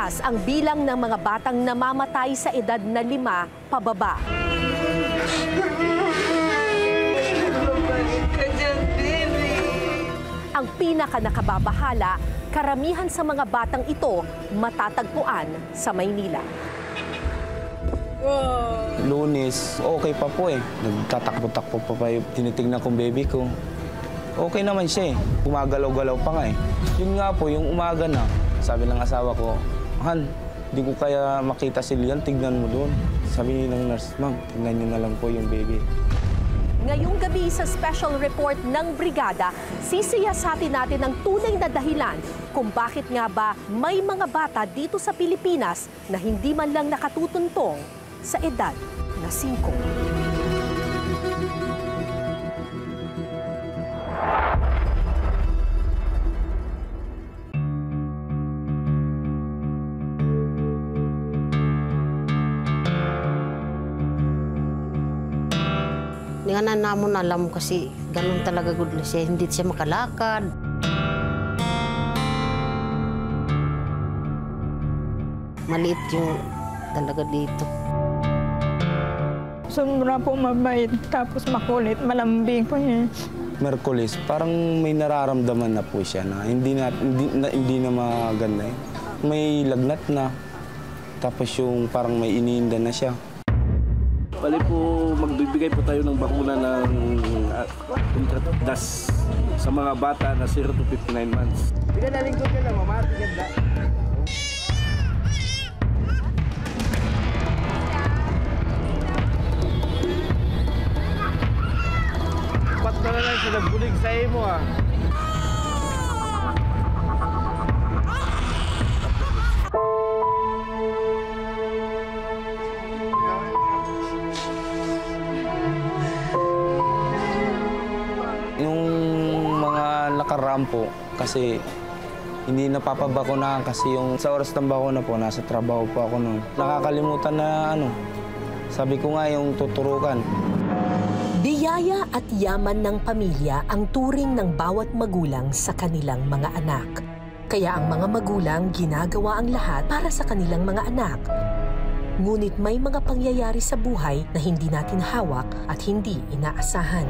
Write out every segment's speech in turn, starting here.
Tumataas ang bilang ng mga batang namamatay sa edad na 5 pababa. Ang pinaka-nakababahala, karamihan sa mga batang ito matatagpuan sa Maynila. Lunes, okay pa po eh. Nagtatakbo-takbo pa yung tinitignan kong baby ko. Okay naman siya eh. Gumagalaw-galaw pa nga eh. Yun nga po, yung umaga na, sabi ng asawa ko, Han, di ko kaya makita si Lian, tignan mo doon. Sabi ng nurse, ma'am, tignan niyo na lang po yung baby. Ngayong gabi sa special report ng Brigada, sisiyasatin natin ang tunay na dahilan kung bakit nga ba may mga bata dito sa Pilipinas na hindi man lang nakatutuntong sa edad na 5. Nga na namon alam kasi ganun talaga good siya, hindi siya makalakad. Maliit yung talaga dito. Sobra po mabait, tapos makulit, malambing po niya. Merkulis, parang may nararamdaman na po siya na hindi na maganda eh. May lagnat na, tapos yung parang may iniinda na siya. Bali po, magbibigay po tayo ng bakuna ng DAS sa mga bata na 0 to 59 months. Hindi na lingkod ka lang, mama. Ganda. Pat na lang sila bulig sa imo ah. Nakarampo kasi hindi napapabakunahan kasi yung sa oras ng bakuna po, nasa trabaho po ako noon. Nakakalimutan na sabi ko nga yung tuturukan. Biyaya at yaman ng pamilya ang turing ng bawat magulang sa kanilang mga anak. Kaya ang mga magulang ginagawa ang lahat para sa kanilang mga anak. Ngunit may mga pangyayari sa buhay na hindi natin hawak at hindi inaasahan.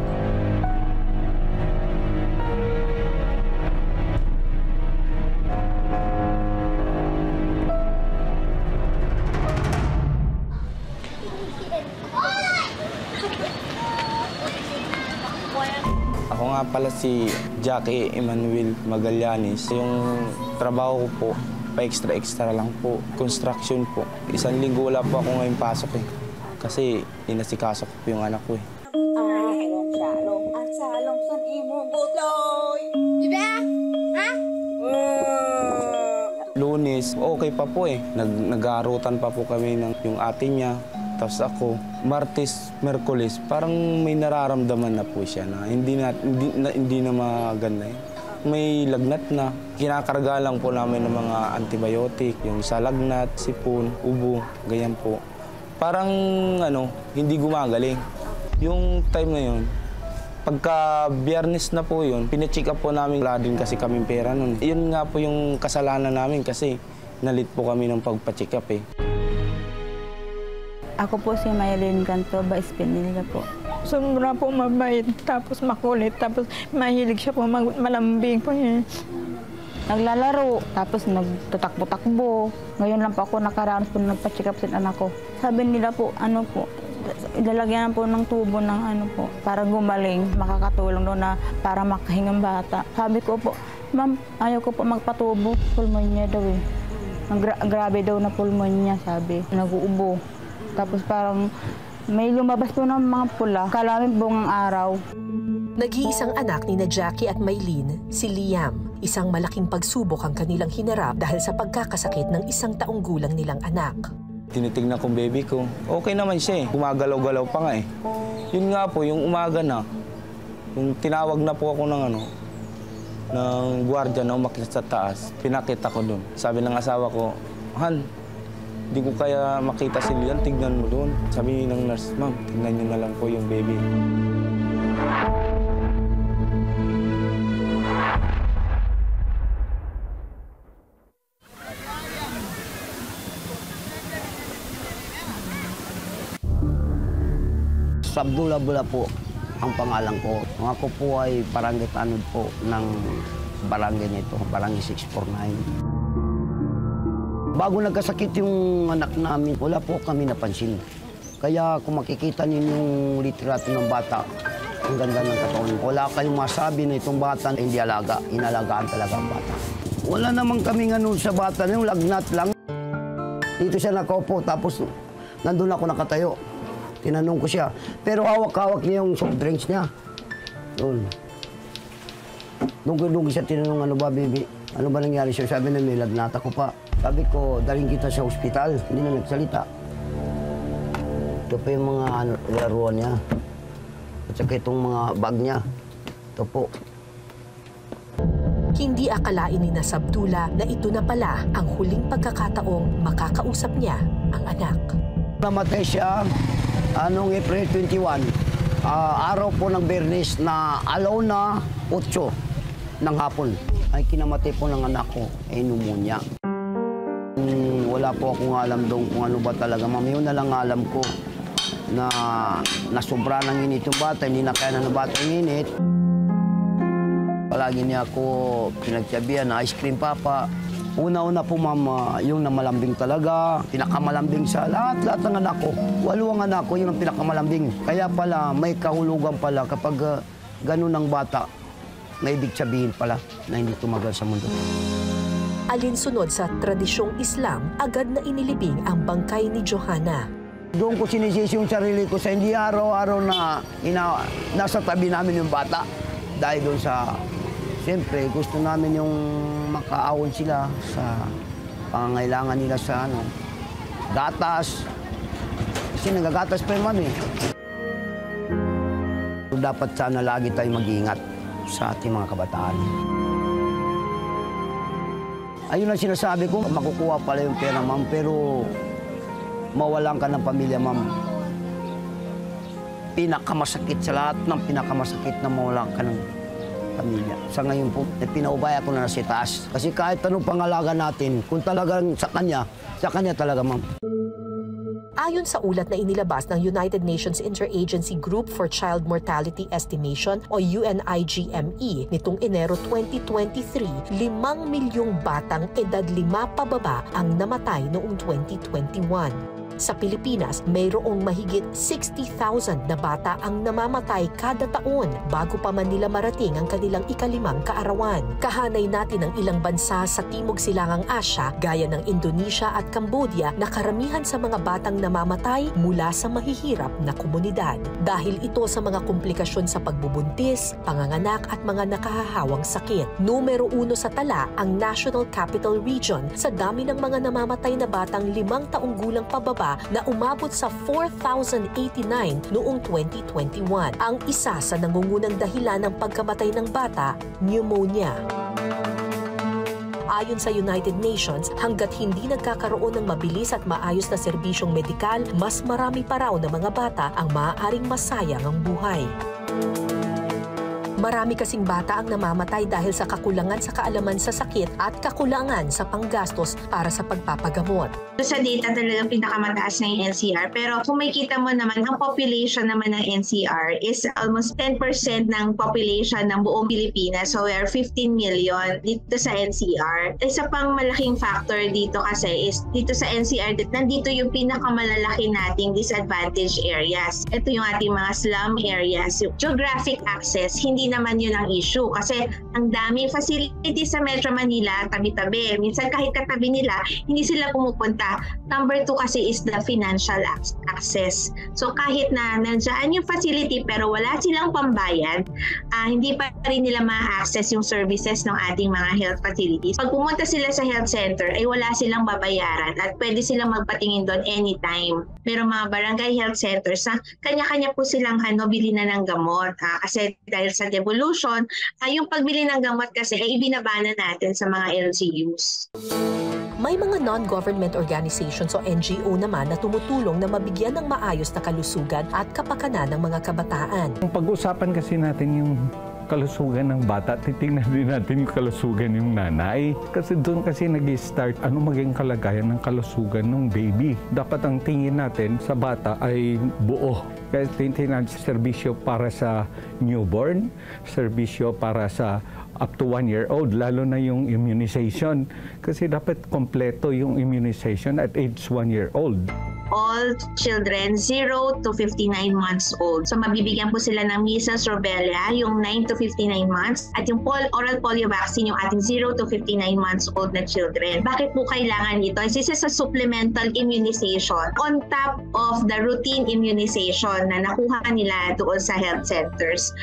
Ako nga pala si Jackie Emmanuel Magallanes. Yung trabaho ko po, pa-extra lang po. Construction po. 1 linggo wala po ako ngayon pasok eh. Kasi inasikaso ko po yung anak ko eh. Lunes, okay pa po eh. Nag-aarutan pa po kami ng yung ate niya. Tapos ako, Martes, Merkulis, parang may nararamdaman na po siya na hindi na maganda eh. May lagnat na. Kinakarga lang po namin ng mga antibiotic, yung sa lagnat, sipon, ubo, ganyan po. Parang hindi gumagaling. Yung time na yun, pagka Biyernes na po yun, pina-check up po namin. Wala din kasi kaming pera nun. Yun nga po yung kasalanan namin kasi nalit po kami ng pagpa-check up eh. Ako po si Maylene Canto, Vice Pinilla po. Sobra po mabait, tapos makulit, tapos mahilig siya po, malambing po niya. Naglalaro, tapos nagtatakbo-takbo. Ngayon lang po ako nakaranas po nagpa-check up sa anak ko. Sabi nila po, ilalagyan po ng tubo ng para gumaling, makakatulong doon na para makahingang bata. Sabi ko po, ma'am, ayaw ko po magpatubo, pulmonya daw eh. Grabe daw na pulmonya, sabi, nag-uubo. Tapos parang may lumabas po ng mga pula, kalamin buong araw. Nag-iisang anak ni na Jackie at Maylene, si Liam. Isang malaking pagsubok ang kanilang hinarap dahil sa pagkakasakit ng 1 taong gulang nilang anak. Tinitignan kong baby ko, okay naman siya eh. Gumagalaw-galaw pa nga eh. Yun nga po, yung umaga na, yung tinawag na po ako ng gwardiya na umakyat sa taas, pinakita ko doon. Sabi ng asawa ko, Han, di ko kaya makita si Lian, tignan mo doon. Sabi ng nurse, ma'am, tignan niyo na lang po yung baby. Abdullah Bula po ang pangalan ko. Ako po ay barangay tanod po ng barangay nito, barangay 649. Bago nagkasakit yung anak namin, wala po kami napansin. Kaya kung makikita ninyo yung litrato ng bata, ang ganda ng katawan. Wala kayong masabi na itong bata hindi alaga. Inalagaan talaga ang bata. Wala naman kaming ano sa bata, yung lagnat lang. Dito siya nakaupo, tapos nandun ako nakatayo. Tinanong ko siya. Pero hawak-hawak niya yung soft drinks niya. Doon. Doon siya tinanong, ano ba, baby? Ano ba nangyari siya? Sabi na, may lagnat ako pa. Sabi ko, daling kita sa ospital. Hindi na nagsalita. Ito pa yung mga laruan niya. At saka itong mga bag niya. Ito po. Hindi akalain ni Abdullah na ito na pala ang huling pagkakataong makakausap niya ang anak. Namatay siya noong April 21. Araw po ng Bernes na alaw na 8 ng hapon. Ay kinamatay po ng anak ko, pneumonia. Wala po akong alam doon kung ano ba talaga. Ma'am, yun na lang alam ko na nasobra ng init yung bata, hindi na kaya ng bata yung init. Palagi niya ako pinagsabihan na ice cream papa. Una-una po ma'am, yung namalambing talaga, pinakamalambing sa lahat ng anak ko. 8 ang anak ko, yun ang pinakamalambing. Kaya pala may kahulugan pala kapag ganun ang bata, may ibig sabihin pala na hindi tumagal sa mundo. Alinsunod sa tradisyong Islam, agad na inilibing ang bangkay ni Johanna. Doon ko sinisisi yung sarili ko sa hindi araw-araw na nasa tabi namin yung bata. Dahil doon sa, siyempre, gusto namin yung makaahon sila sa pangangailangan nila sa gatas. Kasi nagagatas pa yung mami. Dapat sana lagi tayo mag-iingat sa ating mga kabataan. Ayun ang sinasabi ko, makukuha pala yung pera, ma'am, pero mawalan ka ng pamilya, ma'am. Pinakamasakit sa lahat ng pinakamasakit na mawalan ka ng pamilya. Sa ngayon po, pinaubaya ko na si taas. Kasi kahit anong pangalaga natin, kung talagang sa kanya talaga, ma'am. Ayon sa ulat na inilabas ng United Nations Interagency Group for Child Mortality Estimation o UNIGME nitong Enero 2023, 5 milyong batang edad 5 pababa ang namatay noong 2021. Sa Pilipinas, mayroong mahigit 60,000 na bata ang namamatay kada taon bago pa man nila marating ang kanilang ika-5 kaarawan. Kahanay natin ang ilang bansa sa Timog Silangang Asya gaya ng Indonesia at Cambodia na karamihan sa mga batang namamatay mula sa mahihirap na komunidad. Dahil ito sa mga komplikasyon sa pagbubuntis, panganganak at mga nakahahawang sakit. Numero 1 sa tala ang National Capital Region sa dami ng mga namamatay na batang 5 taong gulang pababa na umabot sa 4,089 noong 2021. Ang isa sa nangungunang dahilan ng pagkamatay ng bata, pneumonia. Ayon sa United Nations, hanggat hindi nagkakaroon ng mabilis at maayos na serbisyong medikal, mas marami pa raw na mga bata ang maaaring masayang ang buhay. Marami kasing bata ang namamatay dahil sa kakulangan sa kaalaman sa sakit at kakulangan sa panggastos para sa pagpapagamot. Sa data talagang pinakamataas ng NCR, pero kung makikita mo naman, ang population naman ng NCR is almost 10% ng population ng buong Pilipinas. So we are 15 million dito sa NCR. Isa pang malaking factor dito kasi is dito sa NCR, nandito yung pinakamalalaki nating disadvantaged areas. Ito yung ating mga slum areas. Yung geographic access, hindi naman yun ang issue kasi ang daming facilities sa Metro Manila, tabi-tabi. Minsan kahit katabi nila, hindi sila pumupunta. Number 2 kasi is the financial access. So kahit na nandiyan yung facility pero wala silang pambayad, hindi pa rin nila ma-access yung services ng ating mga health facilities. Pag pumunta sila sa health center, ay wala silang babayaran at pwede silang magpatingin doon anytime. Merong mga barangay health centers na kanya-kanya po silang bili na ng gamot. Kasi dahil sa devolution, yung pagbili ng gamot kasi ay ibinabana natin sa mga LGUs. May mga non-government organizations o NGO naman na tumutulong na mabigyan ng maayos na kalusugan at kapakanan ng mga kabataan. Pag-usapan kasi natin yung kalusugan ng bata, titingnan din natin yung kalusugan yung nanay. Kasi doon kasi nag-start ano maging kalagayan ng kalusugan ng baby. Dapat ang tingin natin sa bata ay buo. Kaya titingnan natin serbisyo para sa newborn, serbisyo para sa up to 1-year-old, lalo na yung immunization. Kasi dapat kompleto yung immunization at age 1-year-old. All children 0 to 59 months old. So mabibigyan po sila ng measles, rubella, yung 9 to 59 months, at yung oral polio vaccine, yung ating 0 to 59 months old na children. Bakit po kailangan ito? This is a supplemental immunization on top of the routine immunization na nakuha nila doon sa health centers.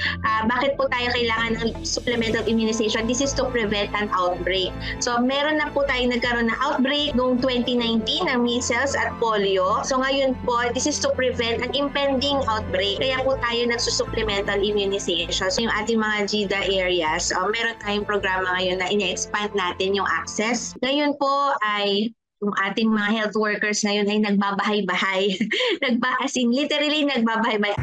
Bakit po tayo kailangan ng supplemental immunization? This is to prevent an outbreak. So meron na po tayo nagkaroon ng outbreak noong 2019 ng measles at polio. So ngayon po, this is to prevent an impending outbreak. Kaya po tayo nagsusupplemental immunization. So yung ating mga GIDA areas, meron tayong programa ngayon na ina-expand natin yung access. Ngayon po ay yung ating mga health workers ngayon ay nagbabahay-bahay. Literally nagbabahay-bahay.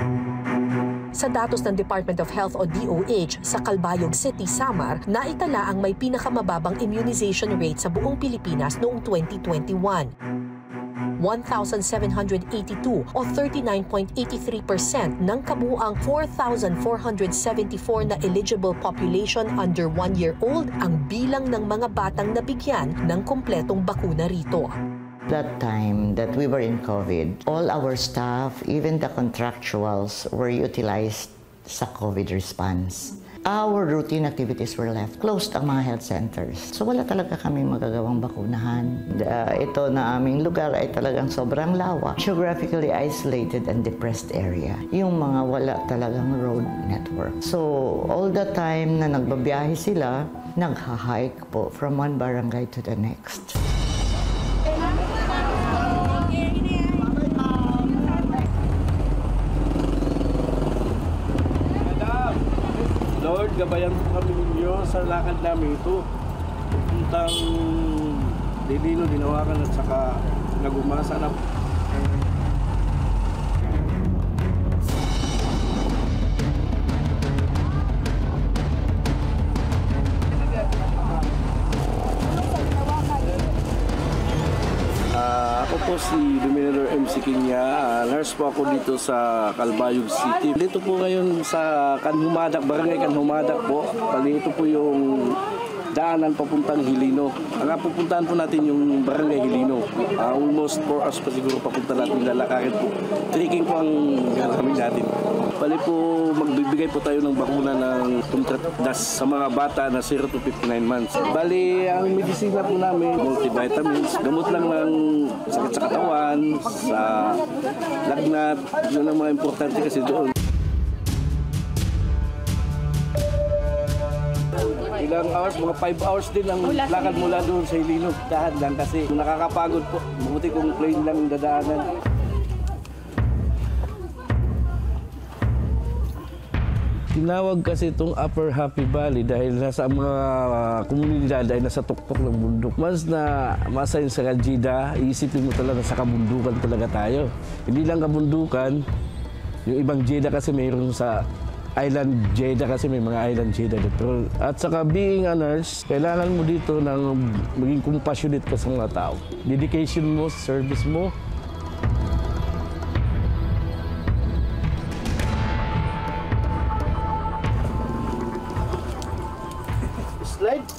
Sa datos ng Department of Health o DOH sa Calbayog City, Samar, naitala ang may pinakamababang immunization rate sa buong Pilipinas noong 2021. 1,782 o 39.83% ng kabuuang 4,474 na eligible population under 1-year-old ang bilang ng mga batang nabigyan ng kumpletong bakuna rito. That time that we were in COVID, all our staff, even the contractuals, were utilized sa COVID response. Our routine activities were left. Closed ang mga health centers. So wala talaga kami magagawang bakunahan. Ito na aming lugar ay talagang sobrang lawak. Geographically isolated and depressed area. Yung mga wala talagang road network. So all the time na nagbabiyahe sila, nagha-hike po from one barangay to the next. Lord, gabayan po kami ninyo sa lakad namin ito. Puntang Dilino, Dinawakan at saka Nagumasa na. Ako po si Dominador MC Kinya. Nurse po ako dito sa Calbayog City. Dito po ngayon sa Kanhumadak, Barangay Kanhumadak po. Bali ito po yung daanan papuntang Hilino. Ang pupuntahan po natin yung Barangay Hilino. Almost 4 hours pa siguro papunta natin lalakarin po. Trekking po ang gagawin natin. Bali po magbibigay po tayo ng bakuna ng Tumtratdas sa mga bata na 0 to 59 months. Bali ang medisina po namin, multivitamins, gamot lang ng sakit sa katawan, sa lagnat. Yun ang mga importante kasi doon. Ilang hours, mga 5 hours din ang lakad mula doon sa Hilino. Dahan lang kasi nakakapagod po. Mabuti kung plain lang yung dadaanan. Tinawag kasi itong Upper Happy Valley dahil nasa mga komunidad ay nasa tuktok ng bundok. Mas na masayin sa GIDA, iisipin mo talaga sa kabundukan talaga tayo. Hindi lang kabundukan, yung ibang GIDA kasi mayroon sa Island GIDA kasi may mga Island GIDA dito. At saka being a nurse, kailangan mo dito ng maging compassionate ka sa mga tao. Dedication mo, service mo. Slide.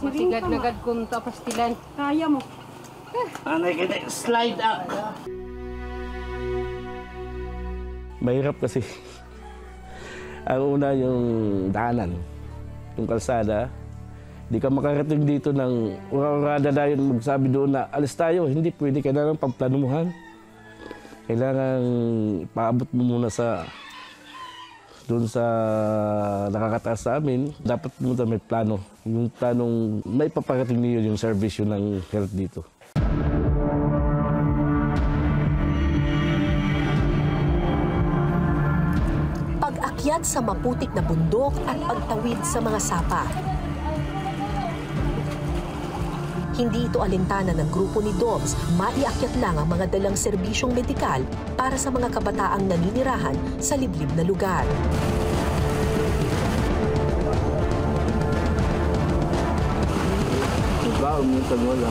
Masigad-nagad kung tapastilan. Kaya mo. Anay kita, slide up. Mahirap kasi. Ang una yung daanan, yung kalsada. Di ka makarating dito ng urada dahil magsabi doon na alis tayo. Hindi pwede, kailangan pagplanuhan. Kailangan paabot mo muna sa doon sa nakakataas sa amin. Dapat pumunta may plano. Yung planong may paparating niyo yung servisyo ng health dito. Pag-akyat sa maputik na bundok at pagtawid sa mga sapa. Hindi ito alintana ng grupo ni Doms, maiakyat lang ang mga dalang serbisyong medikal para sa mga kabataang naninirahan sa liblib na lugar. minsan wala.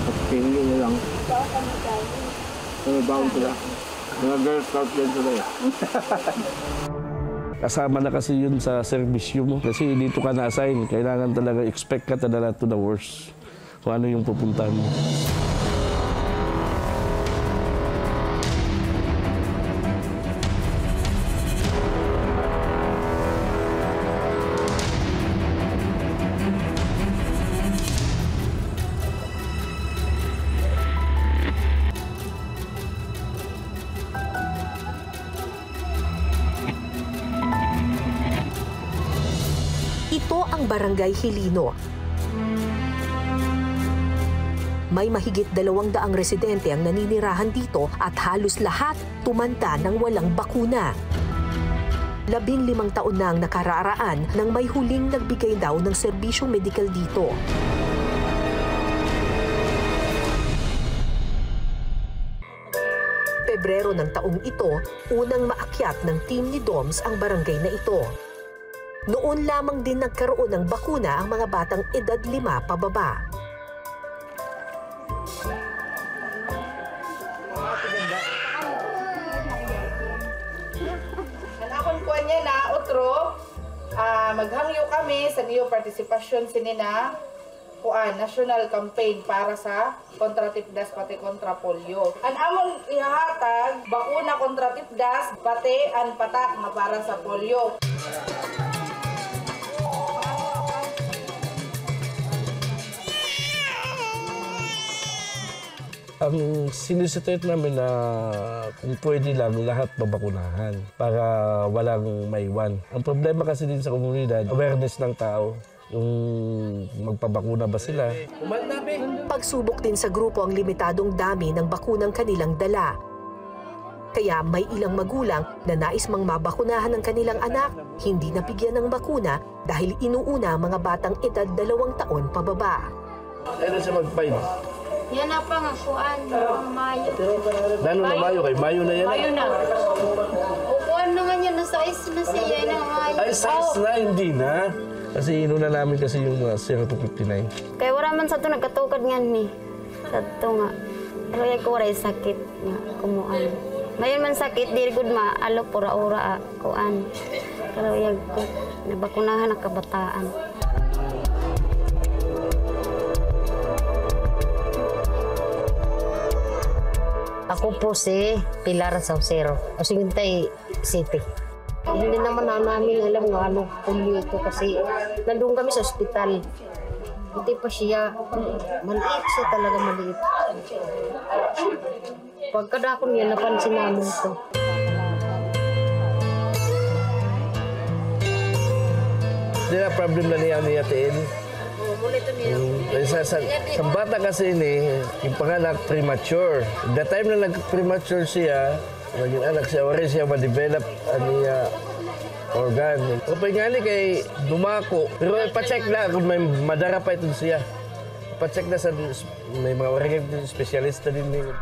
At pinili na lang. Pero baon sila. Mga Girl Scout din sila eh. Kasama na kasi yun sa servisyo mo. Kasi dito ka na-assign. Kailangan talaga expect ka talaga to the worst. Kung ano yung pupuntahan mo. Ito ang Barangay Hilino. May mahigit 200 residente ang naninirahan dito at halos lahat tumanda ng walang bakuna. 15 taon na ang nakararaan nang may huling nagbigay daw ng serbisyong medikal dito. Pebrero ng taong ito, unang maakyat ng team ni DOMS ang barangay na ito. Noon lamang din nagkaroon ng bakuna ang mga batang edad 5 pababa. Akong kuha niya na, otro, maghangyo kami sa niyo partisipasyon sinina national campaign para sa kontra tipdas pati kontra polio. Ang among ihahatag, bakuna kontra tipdas pati ang patak na para sa polio. Ang sinisitate namin na kung pwede lang lahat mabakunahan para walang maiwan. Ang problema kasi din sa komunidad, awareness ng tao. Yung magpabakuna ba sila? Pagsubok din sa grupo ang limitadong dami ng bakunang kanilang dala. Kaya may ilang magulang na nais mang mabakunahan ng kanilang anak, hindi nabigyan ng bakuna dahil inuuna ang mga batang edad 2 taon pababa. Kailan siya mag-5? Yan na pangakuan, Mayo. Lalo na Mayo, kay Mayo na yan. Mayo na. Ukuan na nga niya, nasa size na siya na Mayo. Ay, size na, hindi na. Kasi inuna namin kasi yung 0 to 59. Kaya wala man sa ito nagkatukad nga ni. Sa ito nga. Pero yung kuwaray sakit nga, kumuan. Mayon man sakit, diri good ma, alo pura-ura kuan. Pero yung nabakunahan ang kabataan. Ako po si Pilar Saucero, Osingintay City. Hindi naman namin alam nga ano polio ito kasi nandun kami sa ospital. Hindi pa siya, maliit siya talaga maliit. Pagkada ko niya, napansin namin ito. Hindi na problem na niya niyatiin. Sa bata kasi ni, yung panganak premature. The time na nag-premature siya, naging anak siya, wala siya ma-develop niya organ. Kapag nga ni kay dumako, pero pa-check na kung may madara pa ito siya. Pa-check na sa may mga organ specialista din niya.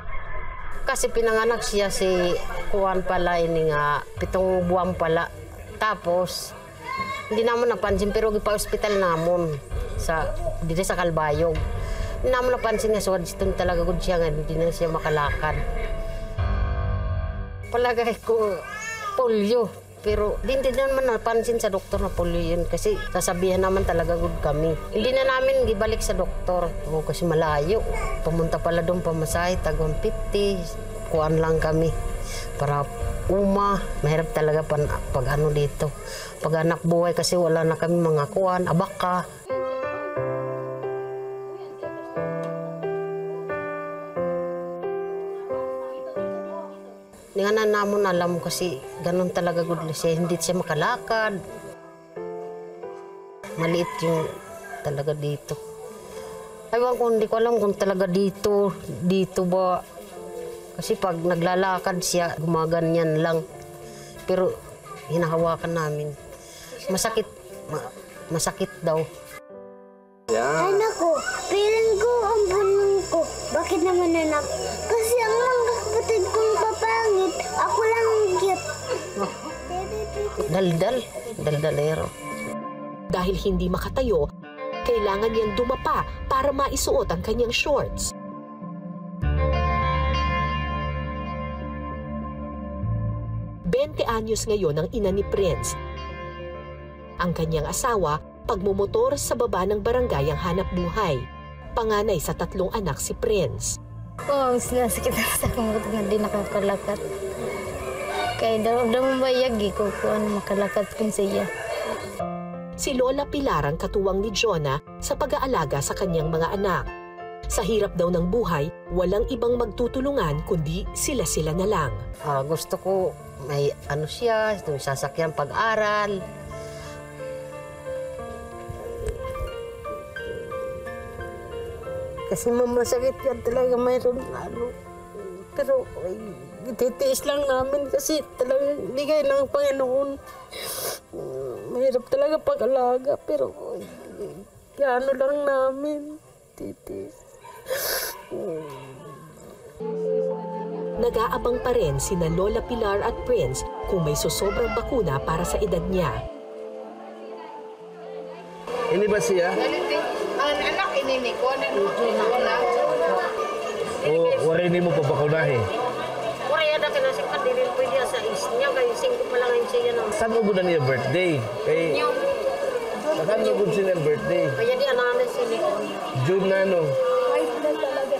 Kasi pinanganak siya si Juan pala, ini nga 7 buwan pala. Tapos, hindi naman napansin, pero gipa-hospital namon dito sa Calbayog. Hindi naman napansin nga, so dito talaga good siya nga, hindi na siya makalakad. Palagay ko, polio. Pero hindi naman napansin sa doktor na polio yun kasi sasabihan naman talaga good kami. Hindi na namin gibalik sa doktor kasi malayo. Pumunta pala doon pamasahe, tag 150. Kuan lang kami para mahirap talaga pag ano dito. Pag anak buhay kasi wala na kami mga kuan, abaka. Hindi nga na namon alam kasi ganun talaga good siya. Hindi siya makalakad. Maliit yung talaga dito. Aywan ko, hindi ko alam kung talaga dito ba. Kasi pag naglalakad siya, gumaganyan lang. Pero hinahawakan namin. Masakit daw. Yeah. Anak ko, piling ko ang bunong ko. Bakit naman anak? Kasi ang mga kapatid kong papangit, ako lang ang cute. Daldalero. Dahil hindi makatayo, Kailangan niyang dumapa para maisuot ang kanyang shorts. Anyos ngayon ang ina ni Prince. Ang kanyang asawa, pagmumotor sa baba ng barangay ang hanap buhay. Panganay sa 3 anak si Prince. Oo, sinasakit sa kamot nga di nakakalakat. Kaya daw mabayagi ko kung makalakat kung siya. Si Lola Pilar ang katuwang ni Jonah sa pag-aalaga sa kanyang mga anak. Sa hirap daw ng buhay, walang ibang magtutulungan kundi sila-sila na lang. Gusto ko may siya, yung sasakyan pag-aral. Kasi masakit yan talaga, mayroon Pero ititiis lang namin kasi talagang ligay ng Panginoon. Mahirap talaga pag-alaga, pero ano lang namin, titiis. Nag-aabang pa rin sina Lola Pilar at Prince kung may sosobrang bakuna para sa edad niya. Ini ba siya? Ang anak ini ko na warin mo pa bakunahe. Waray ada kinasipan din pwede sa isnya kay 5 pa lang siya na. Saan mo gud niya birthday? Kay saan mo gud siya birthday? Kaya di ananan sila. June na no.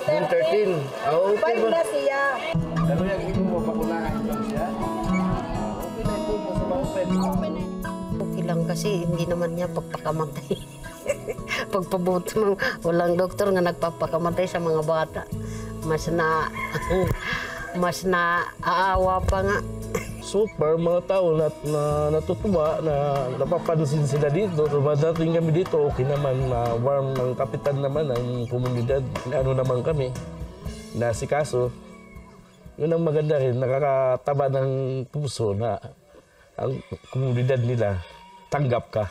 June 13. Okay ba? siya. Ano yung imo mo bakunahan lang siya? Okay na ito mo sa open. Okay lang kasi hindi naman niya pagpakamatay. Pagpabuti mo, walang doktor nga nagpapakamatay sa mga bata. Mas na aawa pa nga. Super, mga tao na natutuwa na napapansin sila dito. Dumadating kami dito, okay naman, warm ng kapitan naman ng komunidad. Ano naman kami, nasikaso. Yun ang maganda rin, nakakataba ng puso na ang komunidad nila, tanggap ka.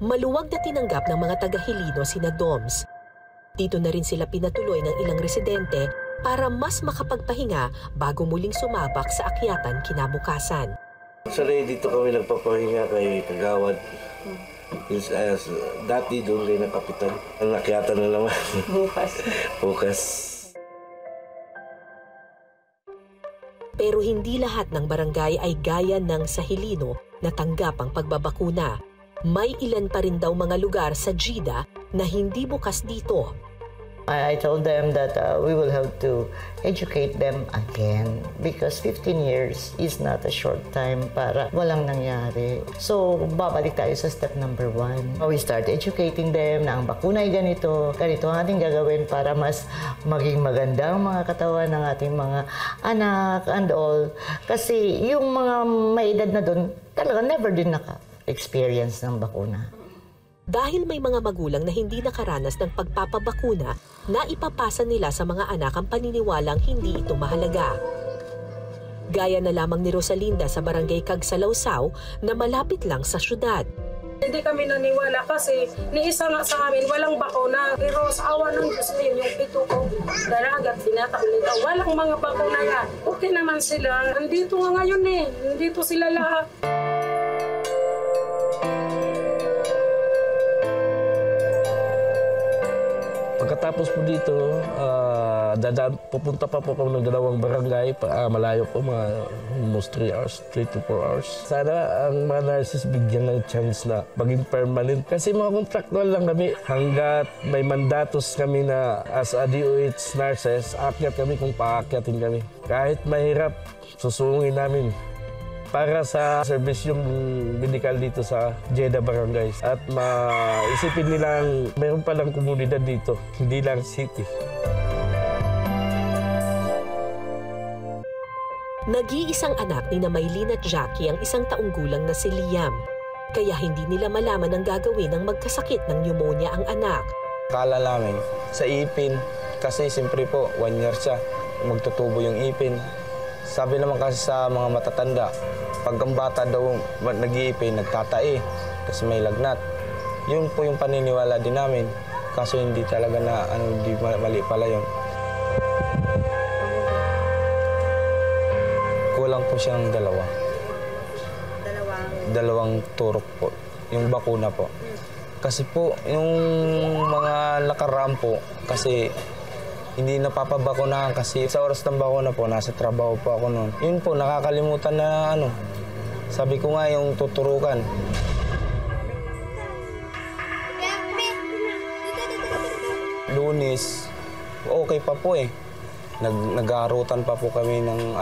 Maluwag na tinanggap ng mga taga-Hilino sina Doms. Dito na rin sila pinatuloy ng ilang residente para mas makapagpahinga bago muling sumabak sa akyatan kinabukasan. Actually, dito kami nagpapahinga kay Kagawad. Dati doon kayo na kapitan. Ang akyatan na naman. Bukas. Pero hindi lahat ng barangay ay gaya ng sa Hilino na tanggap ang pagbabakuna. May ilan pa rin daw mga lugar sa Jeddah na hindi bukas dito. I told them that we will have to educate them again because 15 years is not a short time para walang nangyari. So, babalik tayo sa step number 1. We start educating them na ang bakuna ay ganito ang ating gagawin para mas maging maganda ang mga katawan ng ating mga anak and all. Kasi yung mga may edad na doon, talaga never din naka-experience ng bakuna. Dahil may mga magulang na hindi nakaranas ng pagpapabakuna, naipapasa nila sa mga anak ang paniniwalang hindi ito mahalaga. Gaya na lamang ni Rosalinda sa barangay Cagsalawsaw na malapit lang sa syudad. Hindi kami naniwala kasi ni isa nga sa amin walang bakuna. Pero sa awa ng Diyos ngayon, yung 7 ko daragat, binatang nito. Walang mga bakuna yan. Okay naman sila. Nandito nga ngayon nandito sila lahat. Pagkatapos po dito, pupunta pa po kami ng 2 barangay, malayo po, almost 3 hours, 3 to 4 hours. Sana ang mga nurses bigyan ng chance na maging permanent. Kasi mga contractual lang kami. Hanggat may mandatos kami na as a DOH nurses, aakyat kami kung paakyatin kami. Kahit mahirap, susungin namin para sa servisyong medikal dito sa Jeddah Barangays. At maisipin nilang mayroon palang komunidad dito, hindi lang city. Nag-iisang anak ni Maylene at Jackie ang 1 taong gulang na si Liam. Kaya hindi nila malaman ang gagawin ng magkasakit ng pneumonia ang anak. Kala namin sa ipin, kasi siyempre po 1 year siya, magtutubo yung ipin. Sabi naman kasi sa mga matatanda, pag ang bata daw nag-iipin, nagtatai, kasi may lagnat. Yun po yung paniniwala din namin. Kaso hindi talaga na, hindi mali pala yun. Kulang po siya ng 2. 2 turok po. yung bakuna po. Kasi po, yung mga nakaraan po, kasi hindi napapabakunahan kasi sa oras ng bakuna po, nasa trabaho po ako noon. Yun po, nakakalimutan na sabi ko nga yung tuturukan. Lunes, okay pa po eh. Nag-aarutan pa po kami ng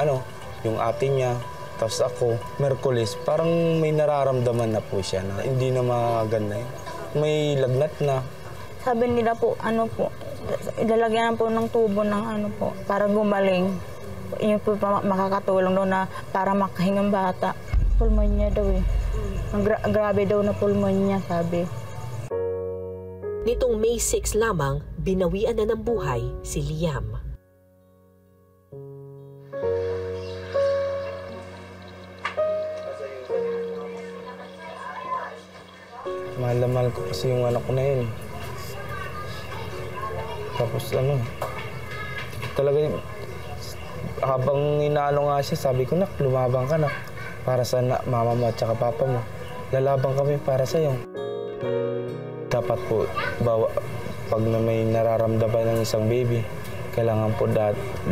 yung ate niya. Tapos ako, Merkulis, parang may nararamdaman na po siya na hindi na maganda eh. May lagnat na. Sabi nila po, ilalagyan po ng tubo ng para gumaling. Yun po makakatulong daw na para makahingang bata. Pulmonya daw eh. Grabe daw na pulmonya, sabi. Nitong May 6 lamang, binawian na ng buhay si Liam. Mahal na mahal ko kasi yung anak ko na yun. Tapos talaga habang inaano nga siya, sabi ko, nak, lumabang ka na para sa mama mo at saka papa mo. Lalabang kami para sa'yo. Dapat po, pag may nararamdaman ng isang baby, kailangan po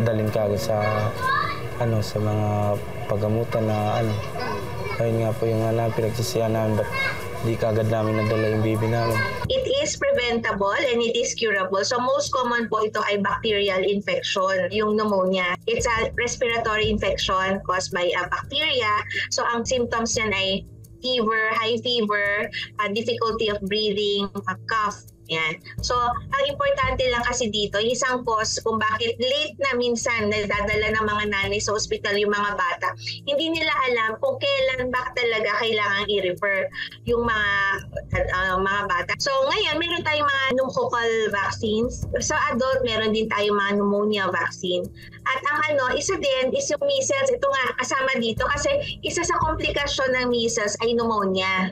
dalhin ka agad sa mga paggamutan na Ayun nga po yung pinagsisihan namin, ba't di kaagad namin nadala yung baby namin. It is preventable and it is curable. So most common po ito ay bacterial infection, yung pneumonia. It's a respiratory infection caused by a bacteria. So ang symptoms niyan ay fever, high fever, difficulty of breathing, cough. Yan. So, ang importante lang kasi dito, isang cause kung bakit late na minsan nadadala ng mga nanay sa ospital yung mga bata, hindi nila alam kung kailan ba talaga kailangan i-refer yung mga bata. So, ngayon, meron tayong mga pneumococcal vaccines. Sa adult, meron din tayong mga pneumonia vaccine. At ang isa din is yung measles. Ito nga, kasama dito kasi isa sa komplikasyon ng measles ay pneumonia.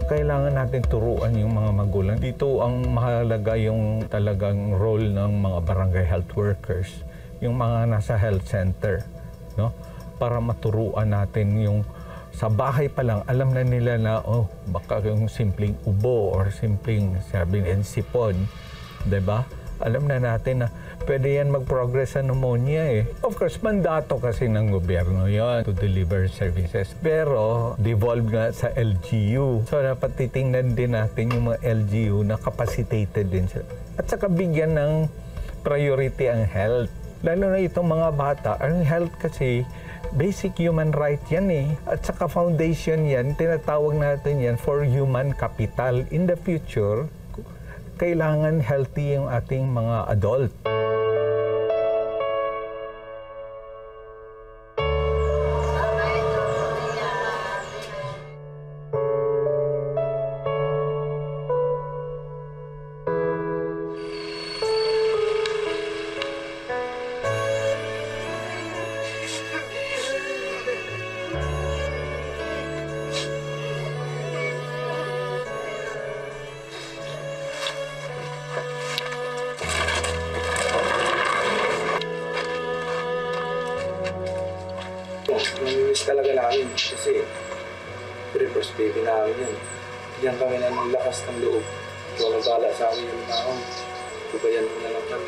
Kailangan natin turuan yung mga magulang. Dito ang mahalaga yung talagang role ng mga barangay health workers, yung mga nasa health center, no? Para maturuan natin yung sa bahay pa lang, alam na nila na, baka yung simpleng ubo or simpleng sipon, diba? Alam na natin na pwede yan mag-progress sa pneumonia eh. Of course, mandato kasi ng gobyerno yon to deliver services. Pero, devolve nga sa LGU. So, dapat titingnan din natin yung mga LGU na capacitated din sila. At saka bigyan ng priority ang health. Lalo na itong mga bata. Ang health kasi, basic human right yan eh. At saka foundation yan, tinatawag natin yan for human capital. In the future, kailangan healthy yung ating mga adult. Namimiss talaga namin kasi first baby namin yun. Diyan kami na ng lakas ng loob. Kung nagkala sa amin yung taong, tubayan mo na lang kami.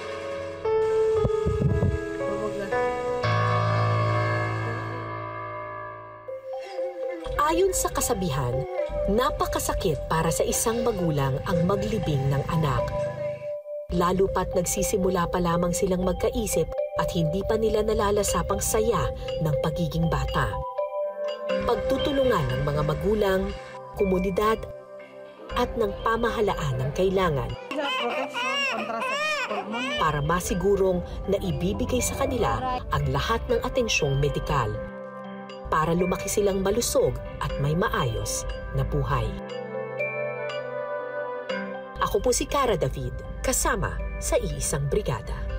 Ayon sa kasabihan, napakasakit para sa isang magulang ang maglibing ng anak. Lalo pat nagsisimula pa lamang silang magkaisip at hindi pa nila nalalasapang saya ng pagiging bata. Pagtutulungan ng mga magulang, komunidad, at ng pamahalaan ng kailangan para masigurong na ibibigay sa kanila ang lahat ng atensyong medikal para lumaki silang malusog at may maayos na buhay. Ako po si Cara David, kasama sa Iisang Brigada.